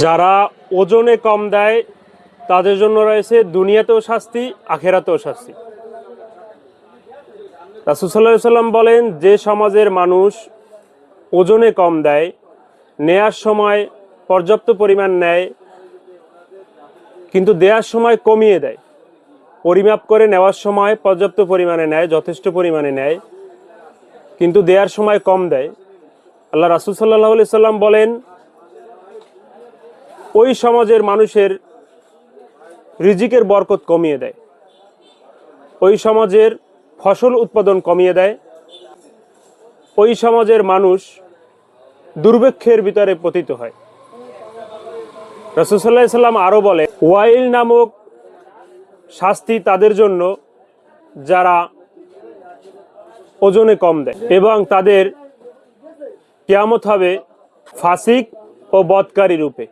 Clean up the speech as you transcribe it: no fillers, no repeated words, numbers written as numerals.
যারা ওজনে কম দেয় তাদের জন্য রয়েছে দুনিয়াতেও শাস্তি, আখেরাতেও শাস্তি। রাসূল সাল্লাল্লাহু আলাইহি ওয়াসাল্লাম বলেন, যে সমাজের মানুষ ওজনে কম দেয়, নেয়ার সময় পর্যাপ্ত পরিমাণ নেয় কিন্তু দেওয়ার সময় কমিয়ে দেয়, পরিমাপ করে নেওয়ার সময় পর্যাপ্ত পরিমাণে নেয়, যথেষ্ট পরিমাণে নেয় কিন্তু দেওয়ার সময় কম দেয়, আল্লাহ রাসূল সাল্লাল্লাহু আলাইহি ওয়াসাল্লাম বলেন ওই সমাজের মানুষের রিজিকের বরকত কমিয়ে দেয়, ওই সমাজের ফসল উৎপাদন কমিয়ে দেয়, ওই সমাজের মানুষ দুর্ভিক্ষের ভিতরে পতিত হয়। রাসূল সাল্লাল্লাহু আলাইহি ওয়াসাল্লাম আরও বলে, ওয়াইল নামক শাস্তি তাদের জন্য যারা ওজনে কম দেয়, এবং তাদের কিয়ামত হবে ফাসিক ও বদকারী রূপে।